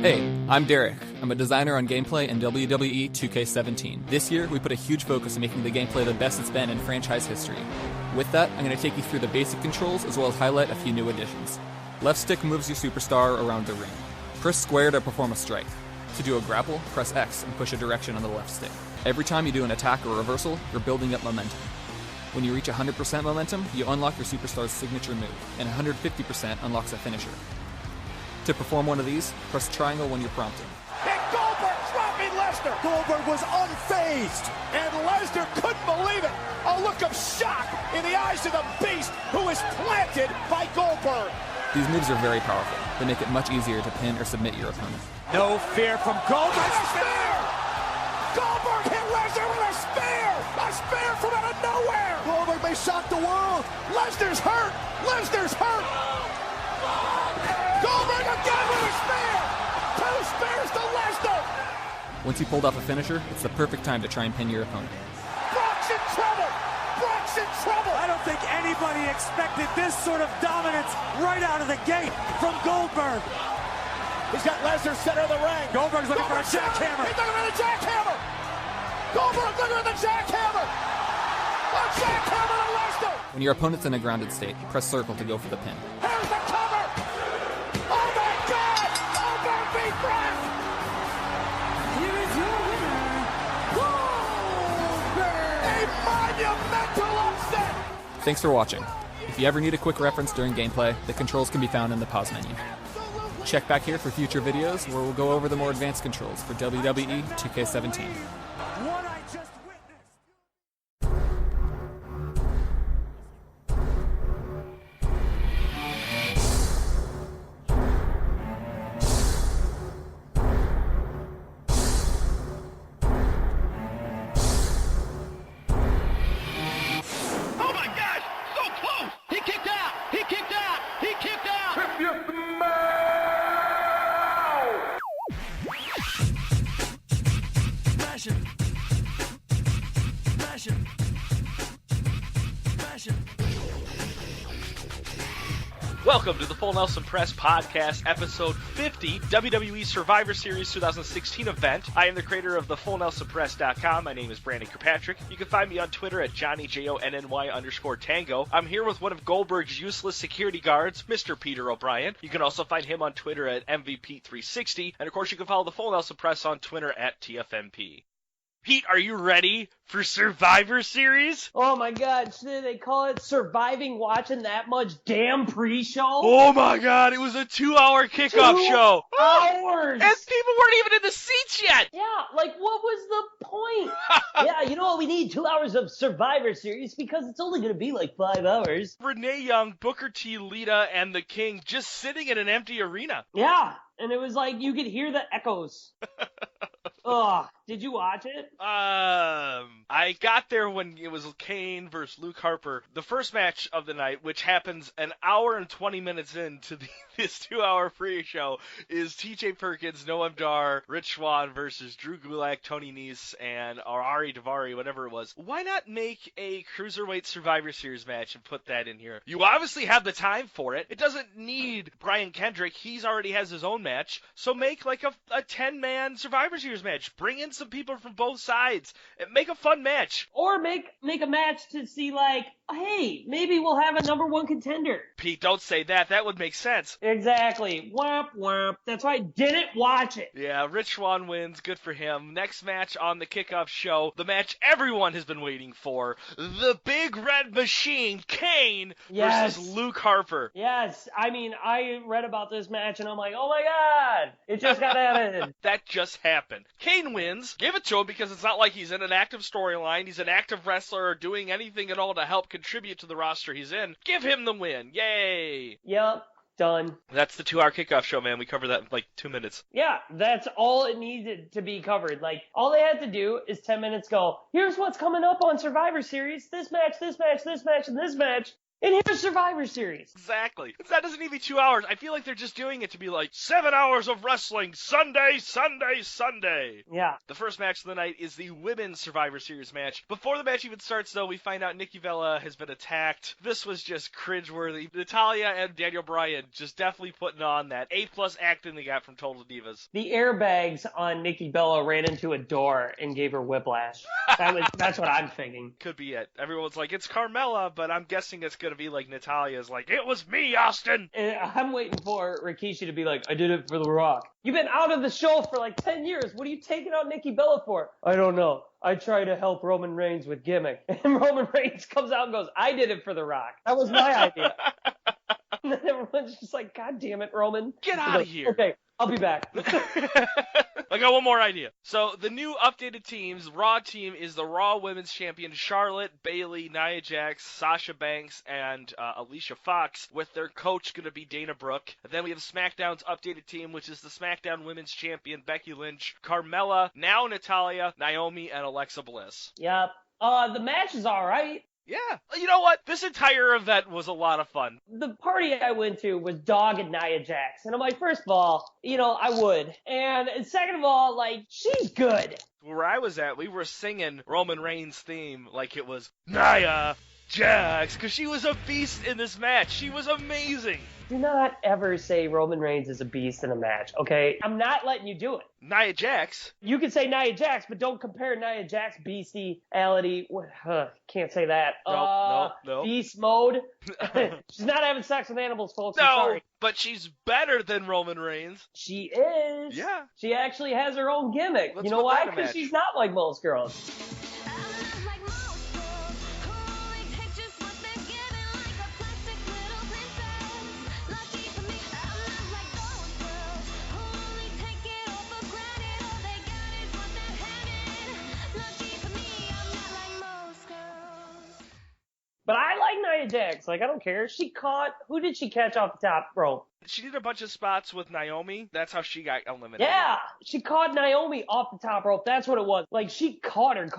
Hey, I'm Derek. I'm a designer on gameplay in WWE 2K17. This year, we put a huge focus on making the gameplay the best it's been in franchise history. With that, I'm going to take you through the basic controls as well as highlight a few new additions. Left stick moves your superstar around the ring. Press square to perform a strike. To do a grapple, press X and push a direction on the left stick. Every time you do an attack or reversal, you're building up momentum. When you reach 100% momentum, you unlock your superstar's signature move, and 150% unlocks a finisher. To perform one of these, press triangle when you're prompted. And Goldberg dropping Lesnar. Goldberg was unfazed, and Lesnar couldn't believe it. A look of shock in the eyes of the beast who is planted by Goldberg. These moves are very powerful. They make it much easier to pin or submit your opponent. No fear from Goldberg. A spear! Goldberg hit Lesnar with a spear! A spear from out of nowhere! Goldberg may shock the world. Lesnar's hurt! Lesnar's hurt! Goldberg again with a spear! 2 spears to Lesnar! Once you pulled off a finisher, it's the perfect time to try and pin your opponent. Brock's in trouble! Brock's in trouble! I don't think anybody expected this sort of dominance right out of the gate from Goldberg. He's got Lesnar center of the ring. Goldberg's looking for a jackhammer. He's looking for the jackhammer. Goldberg looking for the jackhammer. A jackhammer to Lesnar. When your opponent's in a grounded state, press circle to go for the pin. Here's the cover. Oh my God! Goldberg beat Brock. Here is your winner, Goldberg! A monumental upset. Thanks for watching. If you ever need a quick reference during gameplay, the controls can be found in the pause menu. Check back here for future videos where we'll go over the more advanced controls for WWE 2K17. What I just witnessed. Oh my God! So close! He kicked out! He kicked out! He kicked out! Smash him! Smash him! Smash him! Welcome to the Full Nelson Press Podcast, episode 50, WWE Survivor Series 2016 event. I am the creator of the FullNelsonPress.com. My name is Brandon Kirkpatrick. You can find me on Twitter at JohnnyJONNY_Tango. I'm here with one of Goldberg's useless security guards, Mr. Peter O'Brien. You can also find him on Twitter at MVP360. And of course, you can follow the Full Nelson Press on Twitter at TFNP. Pete, are you ready for Survivor Series? Oh my God, should they call it surviving watching that much damn pre-show? Oh my God, it was a 2-hour kickoff show. 2 hours! And people weren't even in the seats yet. Yeah, like what was the point? Yeah, you know what, we need 2 hours of Survivor Series because it's only going to be like 5 hours. Renee Young, Booker T, Lita, and the King just sitting in an empty arena. Yeah, and it was like you could hear the echoes. Ugh, did you watch it? I got there when it was Kane versus Luke Harper. The first match of the night, which happens an hour and 20 minutes into this 2-hour pre-show, is TJ Perkins, Noam Dar, Rich Swann versus Drew Gulak, Tony Nese, and Ari Daivari, whatever it was. Why not make a Cruiserweight Survivor Series match and put that in here? You obviously have the time for it. It doesn't need Brian Kendrick. He's already has his own match. So make like a 10-man Survivor Series match. Bring in some people from both sides. Make a fun match. Or make a match to see like, hey, maybe we'll have a number 1 contender. Pete, don't say that. That would make sense. Exactly. Womp womp. That's why I didn't watch it. Yeah, Rich Swann wins. Good for him. Next match on the kickoff show, the match everyone has been waiting for. The Big Red Machine, Kane, versus Luke Harper. Yes. I mean, I read about this match and I'm like, oh my God, it just got added. That just happened. Kane wins. Give it to him because it's not like he's in an active storyline. He's an active wrestler or doing anything at all to help contribute to the roster he's in. Give him the win. Yay. Yep. Done. That's the 2-hour kickoff show, man. We covered that in like 2 minutes. Yeah, that's all it needed to be covered. Like, all they had to do is 10 minutes go, here's what's coming up on Survivor Series, this match, this match, this match, and this match. And here's Survivor Series. Exactly. That doesn't even be 2 hours. I feel like they're just doing it to be like 7 hours of wrestling, Sunday, Sunday, Sunday. Yeah. The first match of the night is the Women's Survivor Series match. Before the match even starts, though, we find out Nikki Bella has been attacked. This was just cringeworthy. Natalia and Daniel Bryan just definitely putting on that A+ acting they got from Total Divas. The airbags on Nikki Bella ran into a door and gave her whiplash. That's what I'm thinking. Could be it. Everyone's like, it's Carmella, but I'm guessing it's going to be like Natalia's like, it was me, Austin! And I'm waiting for Rikishi to be like, I did it for The Rock. You've been out of the show for like 10 years. What are you taking out Nikki Bella for? I don't know. I try to help Roman Reigns with gimmick. And Roman Reigns comes out and goes, I did it for The Rock. That was my idea. And then everyone's just like, God damn it, Roman. Get out of here. Okay, I'll be back. I got one more idea. So the new updated teams, Raw team is the Raw Women's Champion Charlotte, Bayley, Nia Jax, Sasha Banks, and Alicia Fox, with their coach going to be Dana Brooke. And then we have SmackDown's updated team, which is the SmackDown Women's Champion Becky Lynch, Carmella, now Natalia, Naomi, and Alexa Bliss. Yep. The match is all right. Yeah. You know what? This entire event was a lot of fun. The party I went to was Dog and Nia Jax. And I'm like, first of all, I would. And second of all, like, she's good. Where I was at, we were singing Roman Reigns' theme like it was Nia Jax, because she was a beast in this match. She was amazing. Do not ever say Roman Reigns is a beast in a match, okay? I'm not letting you do it. Nia Jax? You can say Nia Jax, but don't compare Nia Jax bestiality. Can't say that. No. Beast mode. She's not having sex with animals, folks. I'm No, sorry. but she's better than Roman Reigns. She is. Yeah. She actually has her own gimmick. Let's you know put why? that in a Because match. she's not like most girls. But I like Nia Jax. Like, I don't care. Who did she catch off the top rope? She did a bunch of spots with Naomi. That's how she got eliminated. Yeah, she caught Naomi off the top rope. That's what it was. Like, she caught her.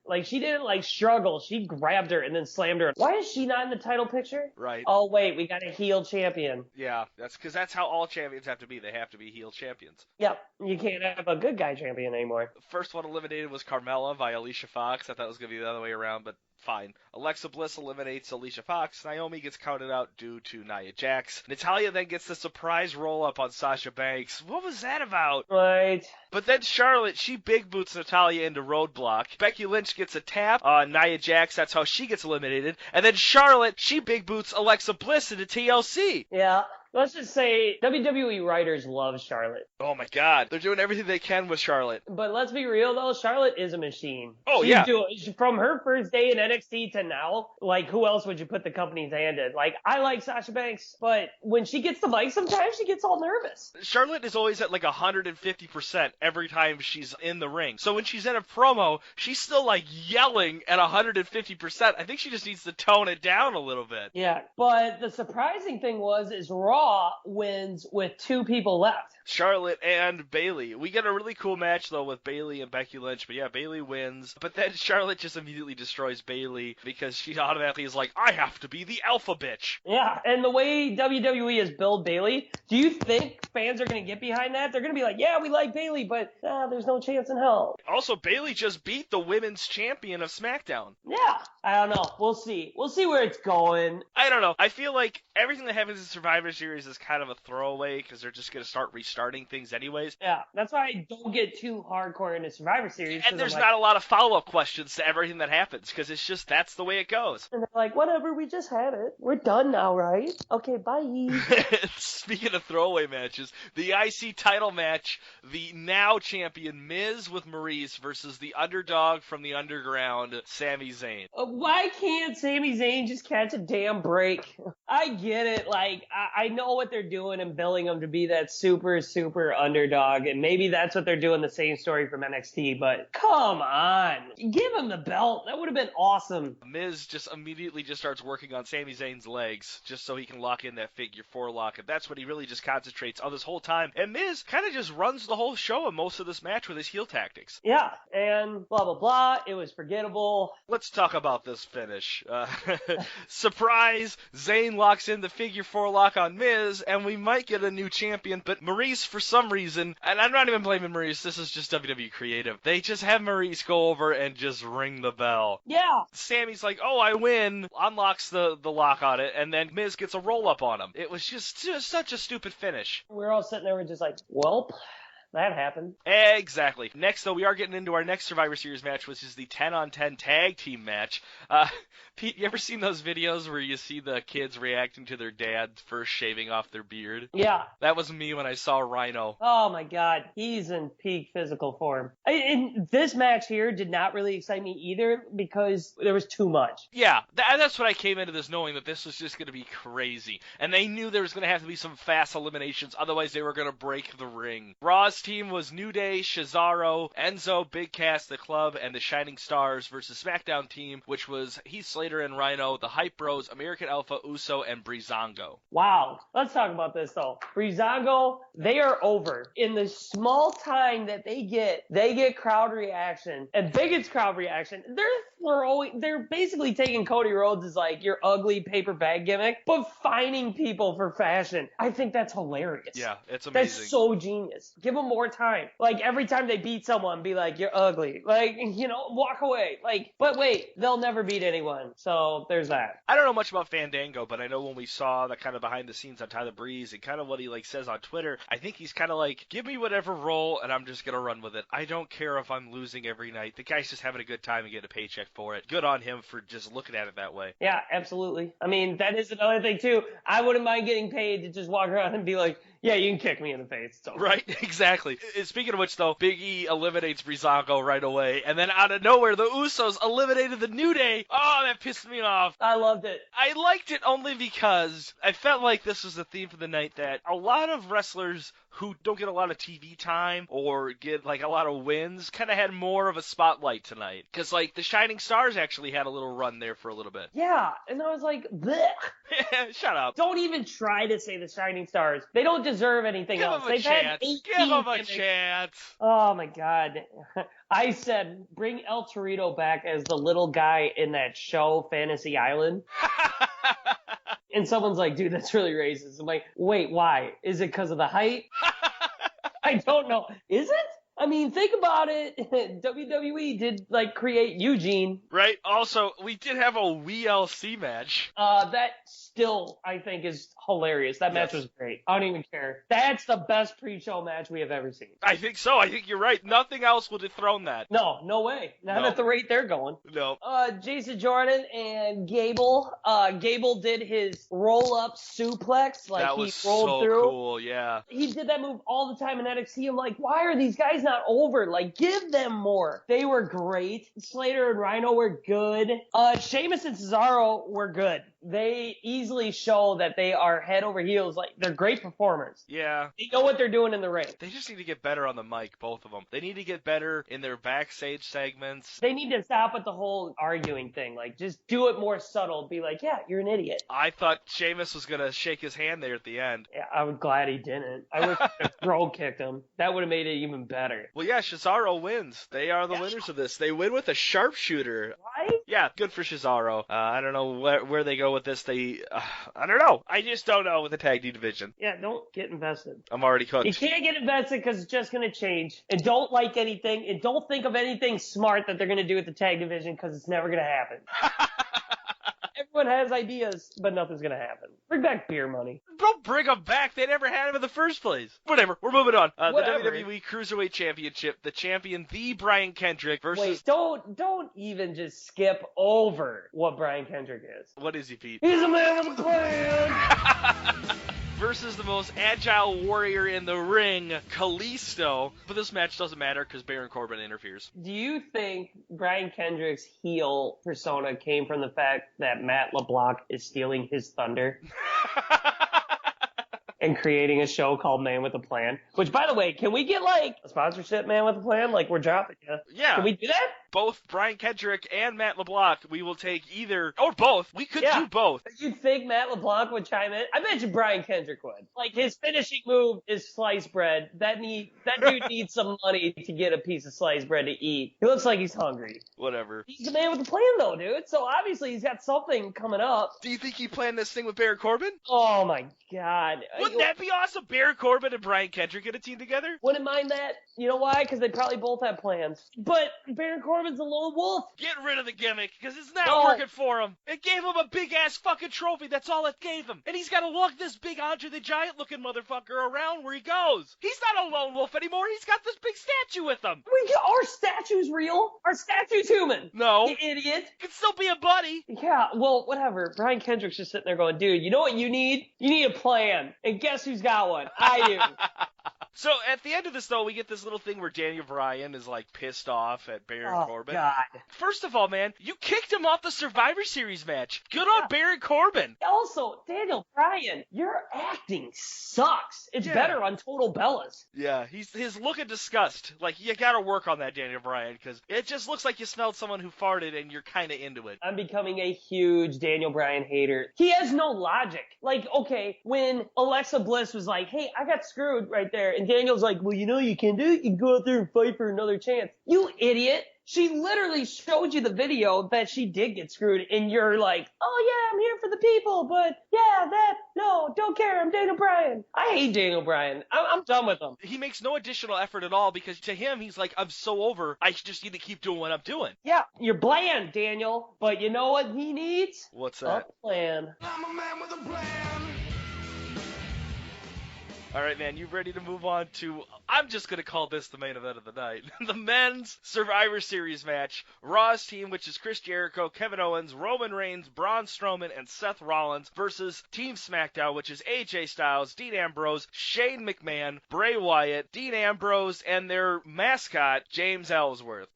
Like, she didn't, like, struggle. She grabbed her and then slammed her. Why is she not in the title picture? Right. Oh, wait, we got a heel champion. Yeah, that's because that's how all champions have to be. They have to be heel champions. Yep, you can't have a good guy champion anymore. The first one eliminated was Carmella by Alicia Fox. I thought it was going to be the other way around, but fine. Alexa Bliss eliminates Alicia Fox. Naomi gets counted out due to Nia Jax. Natalia then gets the surprise roll-up on Sasha Banks. What was that about? Right. But then Charlotte, she big boots Natalia into Roadblock. Becky Lynch gets a tap on Nia Jax. That's how she gets eliminated. And then Charlotte, she big boots Alexa Bliss into TLC. Yeah. Let's just say WWE writers love Charlotte. Oh my God. They're doing everything they can with Charlotte. But let's be real, though. Charlotte is a machine. Oh, She's yeah. From her first day in NXT to now, like, who else would you put the company's hand in? Like, I like Sasha Banks, but when she gets the mic, sometimes she gets all nervous. Charlotte is always at like 150% every time she's in the ring. So when she's in a promo, she's still like yelling at 150%. I think she just needs to tone it down a little bit. Yeah, but the surprising thing is Raw wins with 2 people left. Charlotte and Bayley. We get a really cool match, though, with Bayley and Becky Lynch. But yeah, Bayley wins. But then Charlotte just immediately destroys Bayley because she automatically is like, I have to be the alpha bitch. Yeah, and the way WWE has billed Bayley, do you think fans are going to get behind that? They're going to be like, yeah, we like Bayley, but there's no chance in hell. Also, Bayley just beat the women's champion of SmackDown. Yeah, I don't know. We'll see. We'll see where it's going. I don't know. I feel like everything that happens in Survivor Series is kind of a throwaway because they're just going to start restarting things anyways. Yeah, that's why I don't get too hardcore into Survivor Series. And there's not a lot of follow-up questions to everything that happens because it's just that's the way it goes. And they're like, whatever, we just had it. We're done now, right? Okay, bye. Speaking of throwaway matches, the IC title match, the now champion Miz with Maurice versus the underdog from the underground, Sami Zayn. Why can't Sami Zayn just catch a damn break? I get it. Like, I know what they're doing and billing him to be that super underdog, and maybe that's what they're doing the same story from NXT, but come on. Give him the belt. That would have been awesome. Miz just immediately just starts working on Sami Zayn's legs just so he can lock in that figure 4 lock, and that's when but he really just concentrates on this whole time. And Miz kind of just runs the whole show and most of this match with his heel tactics. Yeah, and blah, blah, blah. It was forgettable. Let's talk about this finish. Surprise, Zayn locks in the figure 4 lock on Miz, and we might get a new champion, but Maurice, for some reason, and I'm not even blaming Maurice, this is just WWE creative, they just have Maurice go over and just ring the bell. Yeah. Sammy's like, oh, I win, unlocks the lock on it, and then Miz gets a roll-up on him. It was just such a stupid finish. We're all sitting there and just like, welp. That happened. Exactly. Next, though, we are getting into our next Survivor Series match, which is the 10-on-10 tag team match. Pete, you ever seen those videos where you see the kids reacting to their dad first shaving off their beard? Yeah. That was me when I saw Rhino. Oh, my God. He's in peak physical form. And this match here did not really excite me either because there was too much. Yeah, that's what I came into this knowing, that this was just going to be crazy. And they knew there was going to have to be some fast eliminations, otherwise they were going to break the ring. Raw's team was New Day, Cesaro, Enzo, Big Cass, The Club, and the Shining Stars versus SmackDown team, which was Heath Slater and Rhino, the Hype Bros, American Alpha, Uso, and Breezango. Wow. Let's talk about this, though. Breezango, they are over. In the small time that they get crowd reaction, and biggest crowd reaction. They're basically taking Cody Rhodes as like your ugly paper bag gimmick, but fining people for fashion. I think that's hilarious. Yeah, it's amazing. That's so genius. Give them more time. Like, every time they beat someone, be like, you're ugly. Like, walk away. Like, but wait, they'll never beat anyone. So there's that. I don't know much about Fandango, but I know when we saw the kind of behind the scenes on Tyler Breeze and kind of what he says on Twitter, I think he's kind of like, give me whatever role and I'm just going to run with it. I don't care if I'm losing every night. The guy's just having a good time and getting a paycheck for it. Good on him for just looking at it that way. Yeah, absolutely. I mean, that is another thing too. I wouldn't mind getting paid to just walk around and be like, yeah, you can kick me in the face. Right, exactly. Speaking of which, though, Big E eliminates Breezango right away, and then out of nowhere, the Usos eliminated the New Day. Oh, that pissed me off. I loved it. I liked it only because I felt like this was the theme for the night, that a lot of wrestlers who don't get a lot of TV time or get a lot of wins kind of had more of a spotlight tonight. Because the Shining Stars actually had a little run there for a little bit. Yeah, and I was like, bleh. Shut up. Don't even try to say the Shining Stars. They don't deserve anything else. They've had 18 Give them a chance. Oh my God. I said, bring El Torito back as the little guy in that show, Fantasy Island. And someone's like, dude, that's really racist. I'm like, wait, why? Is it because of the height? I don't know. Is it? I mean, think about it. WWE did, create Eugene. Right. Also, we did have a WLC match. That still, I think, is hilarious. That match was great. I don't even care. That's the best pre-show match we have ever seen. I think so. I think you're right. Nothing else will dethrone that. No way. Not at the rate they're going. No. Jason Jordan and Gable. Gable did his roll-up suplex. That was he rolled so through. Cool, yeah. He did that move all the time in NXT. I'm like, why are these guys not over? Give them more. They were great. Slater and Rhino were good. Sheamus and Cesaro were good. They easily show that they are head over heels. They're great performers. Yeah. They know what they're doing in the ring. They just need to get better on the mic, both of them. They need to get better in their backstage segments. They need to stop with the whole arguing thing. Just do it more subtle. Be like, yeah, you're an idiot. I thought Sheamus was going to shake his hand there at the end. Yeah, I was glad he didn't. I wish the throw kicked him. That would have made it even better. Well, yeah, Cesaro wins. They are the winners of this. They win with a sharpshooter. Right? Yeah, good for Cesaro. I don't know where they go with this. I don't know. I just don't know with the tag team division. Yeah, don't get invested. I'm already cooked. You can't get invested because it's just going to change. And don't like anything. And don't think of anything smart that they're going to do with the tag division because it's never going to happen. Everyone has ideas, but nothing's going to happen. Bring back beer money. Don't bring them back. They never had them in the first place. Whatever. We're moving on. The Whatever. WWE Cruiserweight Championship. The champion, the Brian Kendrick versus... Wait, don't even just skip over what Brian Kendrick is. What is he, Pete? He's a man with a plan! Versus the most agile warrior in the ring, Kalisto. But this match doesn't matter because Baron Corbin interferes. Do you think Brian Kendrick's heel persona came from the fact that Matt LeBlanc is stealing his thunder? and creating a show called Man with a Plan. Which, by the way, can we get like a sponsorship, Man with a Plan? Like we're dropping you. Yeah. Can we do that? Both Brian Kendrick and Matt LeBlanc, we will take either or both. We could do both. You'd think Matt LeBlanc would chime in? I bet you Brian Kendrick would. Like his finishing move is sliced bread. That dude needs some money to get a piece of sliced bread to eat. He looks like he's hungry. Whatever. He's the man with a plan though, dude. So obviously he's got something coming up. Do you think he planned this thing with Baron Corbin? Oh my God. Wouldn't that be awesome? Baron Corbin and Brian Kendrick in a team together? Wouldn't mind that. You know why? Because they probably both have plans. But Baron Corbin's a lone wolf. Get rid of the gimmick, because it's not working for him. It gave him a big-ass fucking trophy. That's all it gave him. And he's got to lug this big Andre the Giant-looking motherfucker around where he goes. He's not a lone wolf anymore. He's got this big statue with him. Our statue's real. Our statue's human. No. You idiot. It can still be a buddy. Yeah, well, whatever. Brian Kendrick's just sitting there going, dude, you know what you need? You need a plan. And guess who's got one? I do. So at the end of this, though, we get this little thing where Daniel Bryan is, like, pissed off at Baron Corbin. God. First of all, man, you kicked him off the Survivor Series match. Good on Baron Corbin. Also, Daniel Bryan, your acting sucks. It's better on Total Bellas. Yeah, his look of disgust. Like, you gotta work on that, Daniel Bryan, because it just looks like you smelled someone who farted and you're kind of into it. I'm becoming a huge Daniel Bryan hater. He has no logic. Like, okay, when Alexa Bliss was like, hey, I got screwed right there, and Daniel's like, well, you know you can do it. You can go out there and fight for another chance. You idiot. She literally showed you the video that she did get screwed, and you're like, oh, yeah, I'm here for the people, but no, don't care. I'm Daniel Bryan. I hate Daniel Bryan. I'm done with him. He makes no additional effort at all because to him, he's like, I'm so over. I just need to keep doing what I'm doing. Yeah, you're bland, Daniel, but you know what he needs? What's that? A plan. I'm a man with a plan. All right, man, you ready to move on to, I'm just going to call this the main event of the night, the men's Survivor Series match. Raw's team, which is Chris Jericho, Kevin Owens, Roman Reigns, Braun Strowman, and Seth Rollins versus Team SmackDown, which is AJ Styles, Dean Ambrose, Shane McMahon, Bray Wyatt, Dean Ambrose, and their mascot, James Ellsworth.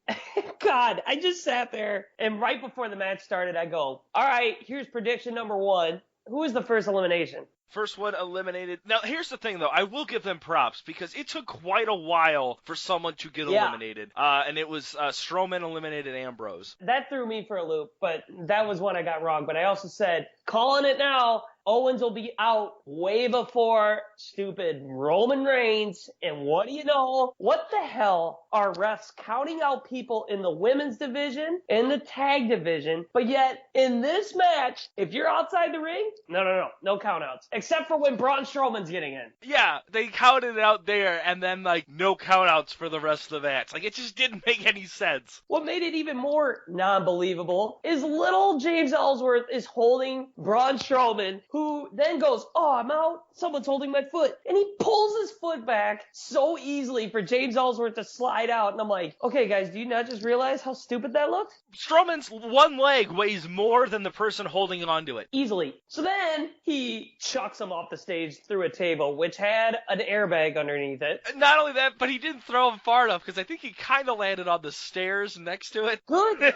God, I just sat there, and right before the match started, I go, all right, here's prediction number 1. Who is the first elimination? First one eliminated. Now, here's the thing, though. I will give them props because it took quite a while for someone to get eliminated. And it was Strowman eliminated Ambrose. That threw me for a loop, but that was one I got wrong. But I also said, calling it now, Owens will be out way before stupid Roman Reigns. And what do you know? What the hell are refs counting out people in the women's division, in the tag division, but yet in this match, if you're outside the ring, no count outs. Except for when Braun Strowman's getting in. Yeah, they counted it out there and then, like, no count outs for the rest of the match. Like, it just didn't make any sense. What made it even more non-believable is little James Ellsworth is holding Braun Strowman, who then goes, oh, I'm out. Someone's holding my foot. And he pulls his foot back so easily for James Ellsworth to slide out. And I'm like, okay, guys, do you not just realize how stupid that looked? Strowman's one leg weighs more than the person holding onto it. Easily. So then he chucks him off the stage through a table, which had an airbag underneath it. Not only that, but he didn't throw him far enough because I think he kind of landed on the stairs next to it. Good.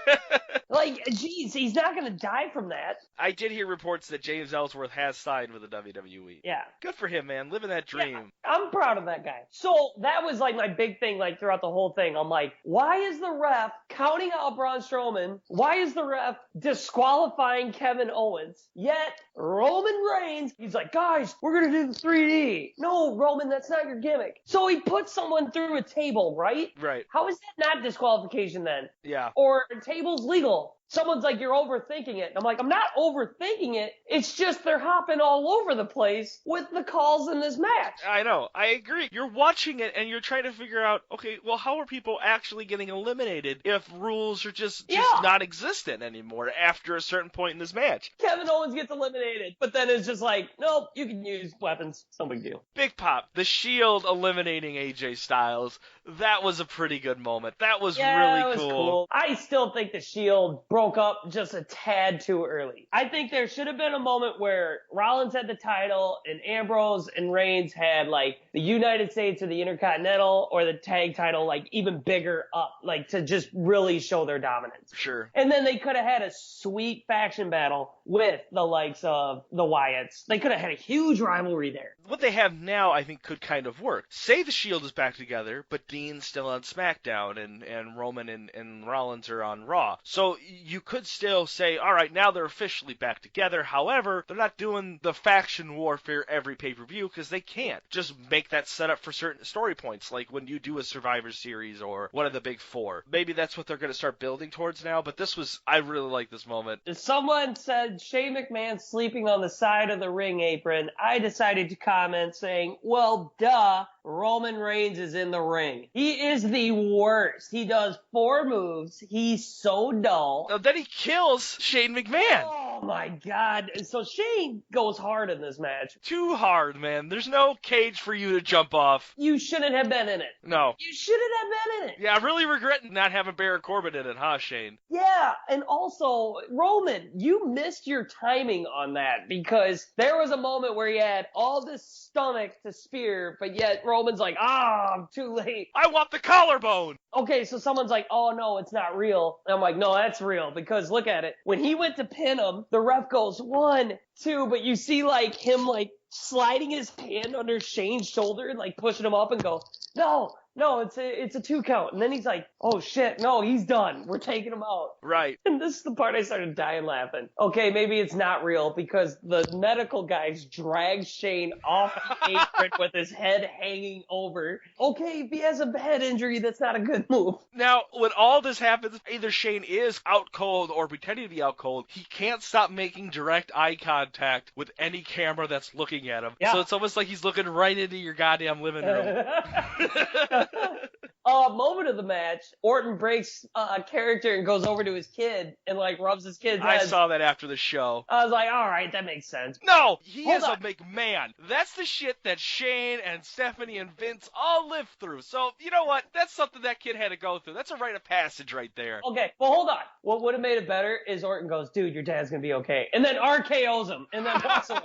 Like, geez, he's not going to die from that. I did hear reports that James Ellsworth has signed with the WWE. Yeah. Good for him, man. Living that dream. Yeah, I'm proud of that guy. So that was like my big thing, like throughout the whole thing. I'm like, why is the ref counting out Braun Strowman? Why is the ref disqualifying Kevin Owens? Yet Roman Reigns, he's like, guys, we're going to do the 3D. No, Roman, that's not your gimmick. So he puts someone through a table, right? Right. How is that not disqualification then? Yeah. Or a table's legal. Someone's like, you're overthinking it. And I'm like, I'm not overthinking it. It's just they're hopping all over the place with the calls in this match. I know. I agree. You're watching it and you're trying to figure out, okay, well, how are people actually getting eliminated if rules are just not existent anymore after a certain point in this match? Kevin Owens gets eliminated, but then it's just like, nope, you can use weapons. No big deal. Big Pop, the Shield eliminating AJ Styles. That was a pretty good moment. That was really cool. I still think the Shield broke broke up just a tad too early. I think there should have been a moment where Rollins had the title and Ambrose and Reigns had like the United States or the Intercontinental or the tag title like even bigger up, like to just really show their dominance. Sure. And then they could have had a sweet faction battle with the likes of the Wyatts. They could have had a huge rivalry there. What they have now, I think, could kind of work. Say the Shield is back together, but Dean's still on SmackDown, and Roman and Rollins are on Raw. So you could still say, all right, now they're officially back together. However, they're not doing the faction warfare every pay-per-view because they can't. Just make that setup for certain story points, like when you do a Survivor Series or one of the big four. Maybe that's what they're going to start building towards now, but I really like this moment. Someone said Shane McMahon sleeping on the side of the ring apron. I decided to comment saying, well, duh, Roman Reigns is in the ring. He is the worst. He does 4 moves. He's so dull. Then he kills Shane McMahon. Oh my God. So Shane goes hard in this match. Too hard, man. There's no cage for you to jump off. You shouldn't have been in it. No. You shouldn't have been in it. Yeah, I really regret not having Baron Corbin in it, huh, Shane? Yeah, and also, Roman, you missed your timing on that because there was a moment where he had all this stomach to spear, but yet Roman's like, I'm too late. I want the collarbone! Okay, so someone's like, oh no, it's not real. And I'm like, no, that's real because look at it. When he went to pin him, the ref goes 1, 2, but you see like him like sliding his hand under Shane's shoulder and like pushing him up and go, no, it's a 2 count. And then he's like, oh shit, no, he's done. We're taking him out. Right. And this is the part I started dying laughing. Okay, maybe it's not real because the medical guys drag Shane off the apron with his head hanging over. Okay, if he has a head injury, that's not a good move. Now, when all this happens, either Shane is out cold or pretending to be out cold. He can't stop making direct eye contact with any camera that's looking at him. Yeah. So it's almost like he's looking right into your goddamn living room. Moment of the match, Orton breaks character and goes over to his kid and like rubs his kid's head. I saw that after the show. I was like, all right, that makes sense. No, he Hold is on. a McMahon. That's the shit that Shane and Stephanie and Vince all lived through. So, you know what? That's something that kid had to go through. That's a rite of passage right there. Okay, well, hold on. What would have made it better is Orton goes, dude, your dad's going to be okay. And then RKO's him and then walks away.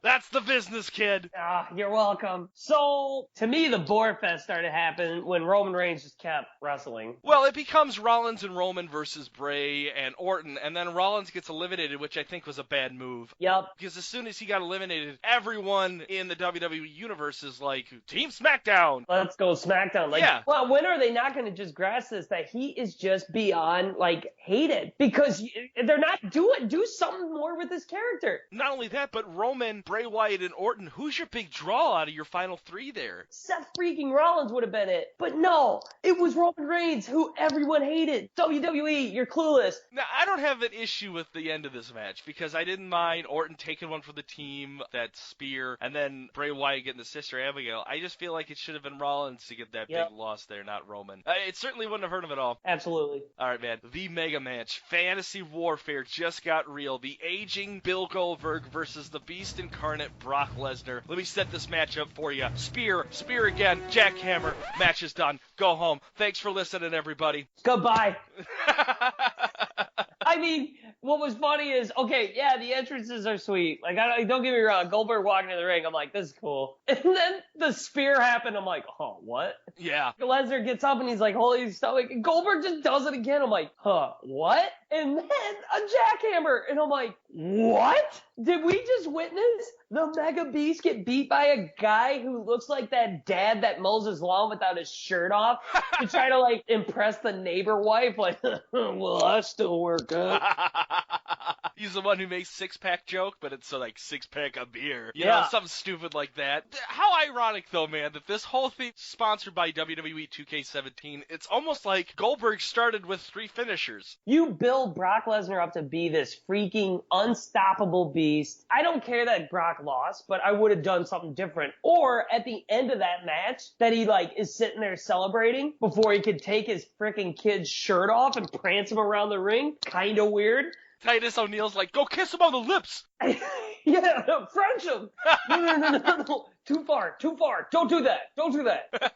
That's the business, kid. You're welcome. So, to me, the Boar Fest started happening when Roman Reigns just kept wrestling. Well, it becomes Rollins and Roman versus Bray and Orton, and then Rollins gets eliminated, which I think was a bad move. Yep. Because as soon as he got eliminated, everyone in the WWE Universe is like, Team SmackDown! Let's go SmackDown. Like, Yeah. Well, when are they not going to just grasp this, that he is just beyond, like, hated? Because they're not do something more with this character. Not only that, but Roman, Bray Wyatt, and Orton, who's your big draw out of your final 3 there? Seth freaking Rollins would have been it. But no, it was Roman Reigns, who everyone hated. WWE, you're clueless. Now, I don't have an issue with the end of this match, because I didn't mind Orton taking one for the team, that spear, and then Bray Wyatt getting the Sister Abigail. I just feel like it should have been Rollins to get that Yep. big loss there, not Roman. It certainly wouldn't have hurt him at all. Absolutely. All right, man. The mega match. Fantasy Warfare just got real. The aging Bill Goldberg versus the Beast Incarnate Brock Lesnar. Let me set this match up for you. Spear again, jackhammer. Match is done. Go home. Thanks for listening, everybody. Goodbye. I mean, what was funny is, okay, yeah, the entrances are sweet. Like, don't get me wrong, Goldberg walking in the ring, I'm like, this is cool. And then the spear happened, I'm like, oh, what? Yeah. Lesnar gets up and he's like, holy his stomach. And Goldberg just does it again. I'm like, what? And then a jackhammer. And I'm like, what? Did we just witness the Mega Beast get beat by a guy who looks like that dad that mows his lawn without his shirt off to try to, like, impress the neighbor wife? Like, well, I still work out. He's the one who makes six-pack joke, but it's like six-pack of beer. You know, Yeah. something stupid like that. How ironic, though, man, that this whole thing sponsored by WWE 2K17, it's almost like Goldberg started with 3 finishers. You build Brock Lesnar up to be this freaking unstoppable beast. I don't care that Brock lost, but I would have done something different. Or at the end of that match, that he like is sitting there celebrating before he could take his freaking kid's shirt off and prance him around the ring. Kind of weird. Titus O'Neil's like, go kiss him on the lips. Yeah, French him. No. Too far. Don't do that.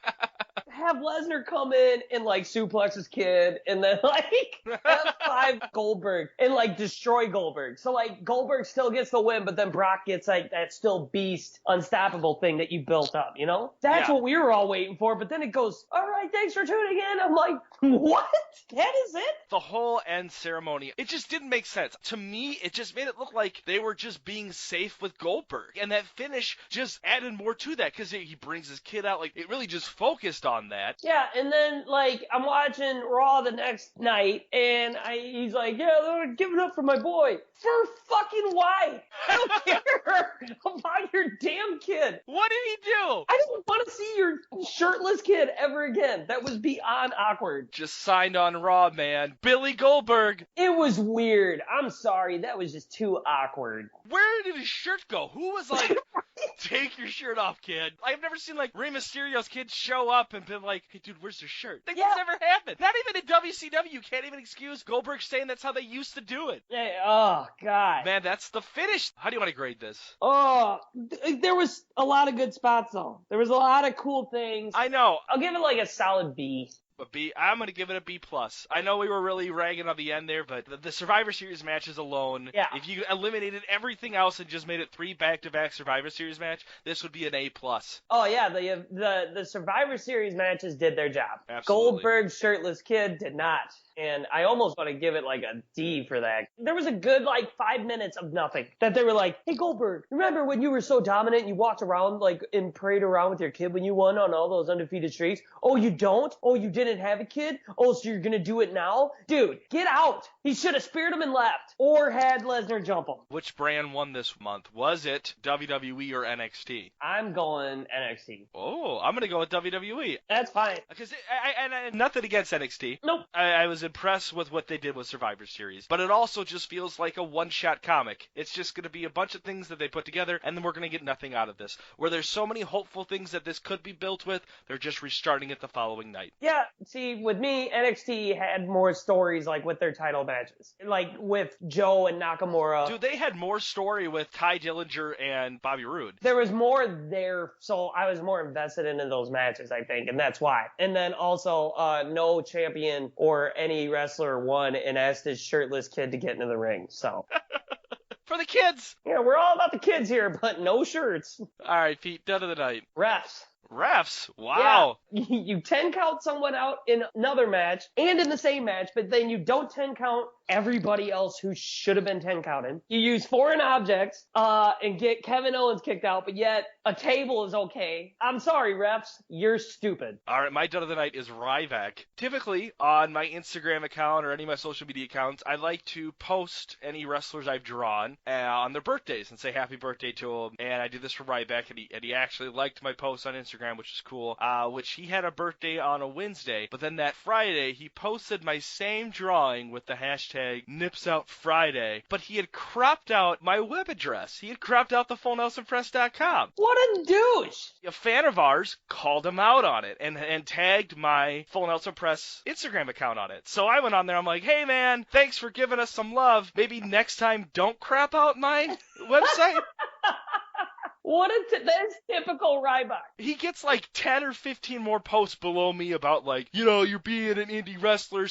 have Lesnar come in and like suplex his kid and then like F5 Goldberg and like destroy Goldberg. So like Goldberg still gets the win, but then Brock gets like that still beast unstoppable thing that you built up, you know? That's what we were all waiting for, but then it goes, all right, thanks for tuning in. I'm like, what? That is it? The whole end ceremony, it just didn't make sense. To me, it just made it look like they were just being safe with Goldberg. And that finish just added more to that because he brings his kid out. Like, it really just focused on that. Yeah, and then, like, I'm watching Raw the next night, and he's like, yeah, they're giving up for my boy. For fucking why? I don't care about your damn kid. What did he do? I don't want to see your shirtless kid ever again. That was beyond awkward. Just signed on Raw, man. Billy Goldberg. It was weird. I'm sorry. That was just too awkward. Where did his shirt go? Who was like, take your shirt off, kid? I've never seen, like, Rey Mysterio's kids show up and been like, hey, dude, where's their shirt? That's never happened. Not even in WCW. You can't even excuse Goldberg saying that's how they used to do it. Hey, oh, God. Man, that's the finish. How do you want to grade this? Oh, there was a lot of good spots, though. There was a lot of cool things. I know. I'll give it, like, a solid B. A B. I'm going to give it a B+. I know we were really ragging on the end there, but the Survivor Series matches alone, if you eliminated everything else and just made it 3 back-to-back Survivor Series match, this would be an A+. Oh, yeah, the Survivor Series matches did their job. Absolutely. Goldberg's shirtless kid did not. And I almost want to give it like a D for that. There was a good like 5 minutes of nothing that they were like, hey Goldberg, remember when you were so dominant and you walked around like and prayed around with your kid when you won on all those undefeated streaks? Oh, you don't? Oh, you didn't have a kid? Oh, so you're going to do it now? Dude, get out. He should have speared him and left or had Lesnar jump him. Which brand won this month? Was it WWE or NXT? I'm going NXT. Oh, I'm going to go with WWE. That's fine. Because I nothing against NXT. Nope. I was impressed with what they did with Survivor Series, but it also just feels like a one-shot comic. It's just going to be a bunch of things that they put together, and then we're going to get nothing out of this. Where there's so many hopeful things that this could be built with, they're just restarting it the following night. Yeah, see, with me, NXT had more stories, like, with their title matches. Like, with Joe and Nakamura. Dude, they had more story with Ty Dillinger and Bobby Roode. There was more there, so I was more invested into those matches, I think, and that's why. And then also, no champion or any wrestler won and asked his shirtless kid to get into the ring, so. For the kids! Yeah, we're all about the kids here, but no shirts. All right, Pete, done of the night. Refs. Wow. Yeah. You 10 count someone out in another match and in the same match, but then you don't 10 count everybody else who should have been 10 counted. You use foreign objects and get Kevin Owens kicked out, but yet a table is okay. I'm sorry, refs. You're stupid. All right, my done of the night is Ryback. Typically, on my Instagram account or any of my social media accounts, I like to post any wrestlers I've drawn on their birthdays and say happy birthday to them. And I did this for Ryback, and he actually liked my post on Instagram, which is cool, which he had a birthday on a Wednesday. But then that Friday, he posted my same drawing with the hashtag #NipsOutFriday, but he had cropped out my web address. He had cropped out the FullNelsonPress.com. What a douche! A fan of ours called him out on it and tagged my Full Nelson Press Instagram account on it. So I went on there, I'm like, hey man, thanks for giving us some love. Maybe next time don't crap out my website. That's typical Ryback. He gets like 10 or 15 more posts below me about like, you know, you're being an indie wrestler,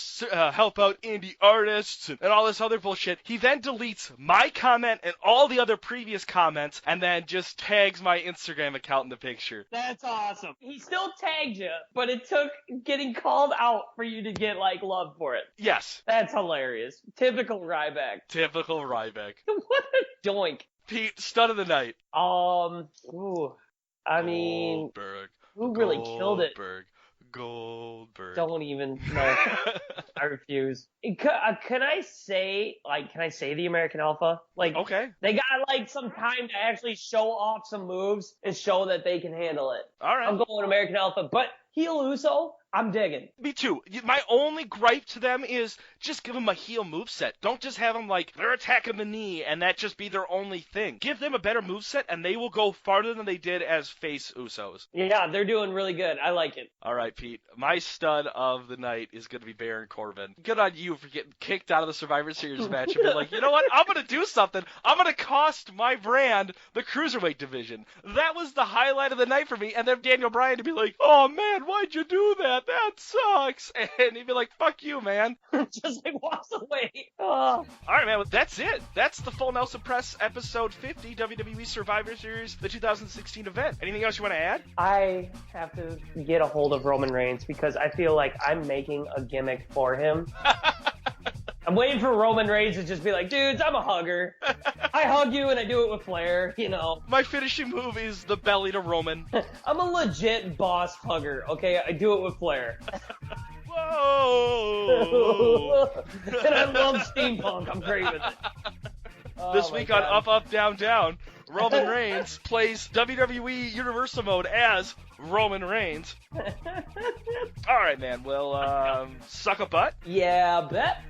help out indie artists and all this other bullshit. He then deletes my comment and all the other previous comments and then just tags my Instagram account in the picture. That's awesome. He still tagged you, but it took getting called out for you to get like love for it. Yes. That's hilarious. Typical Ryback. Typical Ryback. What a doink. Pete, stud of the night. I mean, Goldberg. who really killed it? Goldberg. Don't even know. I refuse. Can I say the American Alpha? Like, okay. They got like some time to actually show off some moves and show that they can handle it. All right. I'm going American Alpha, but heel Uso, I'm digging. Me too. My only gripe to them is just give them a heel moveset. Don't just have them like, they're attacking the knee, and that just be their only thing. Give them a better moveset, and they will go farther than they did as face Usos. Yeah, they're doing really good. I like it. All right, Pete. My stud of the night is going to be Baron Corbin. Good on you for getting kicked out of the Survivor Series match and being like, you know what? I'm going to do something. I'm going to cost my brand the Cruiserweight division. That was the highlight of the night for me. And then Daniel Bryan to be like, oh, man, why'd you do that? That sucks. And he'd be like, fuck you, man. Just like walks away. Oh. All right, man. Well, that's it. That's the Full Nelson Press episode 50, WWE Survivor Series, the 2016 event. Anything else you want to add? I have to get a hold of Roman Reigns because I feel like I'm making a gimmick for him. I'm waiting for Roman Reigns to just be like, dudes, I'm a hugger. I hug you and I do it with flair, you know. My finishing move is the belly to Roman. I'm a legit boss hugger, okay? I do it with flair. Whoa! And I love steampunk. I'm great with it. Oh, this week on Up, Up, Down, Down, Roman Reigns plays WWE Universal Mode as Roman Reigns. All right, man. Well, suck a butt. Yeah, bet.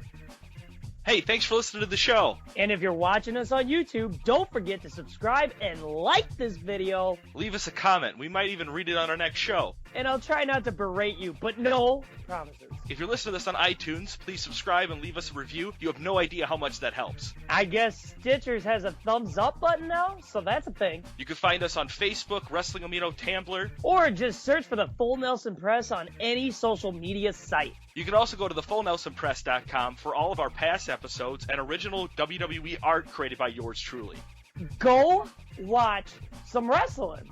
Hey, thanks for listening to the show. And if you're watching us on YouTube, don't forget to subscribe and like this video. Leave us a comment. We might even read it on our next show. And I'll try not to berate you, but no promises. If you're listening to this on iTunes, please subscribe and leave us a review. You have no idea how much that helps. I guess Stitchers has a thumbs up button now, so that's a thing. You can find us on Facebook, Wrestling Amino, Tumblr. Or just search for the Full Nelson Press on any social media site. You can also go to thefullnelsonpress.com for all of our past episodes and original WWE art created by yours truly. Go watch some wrestling.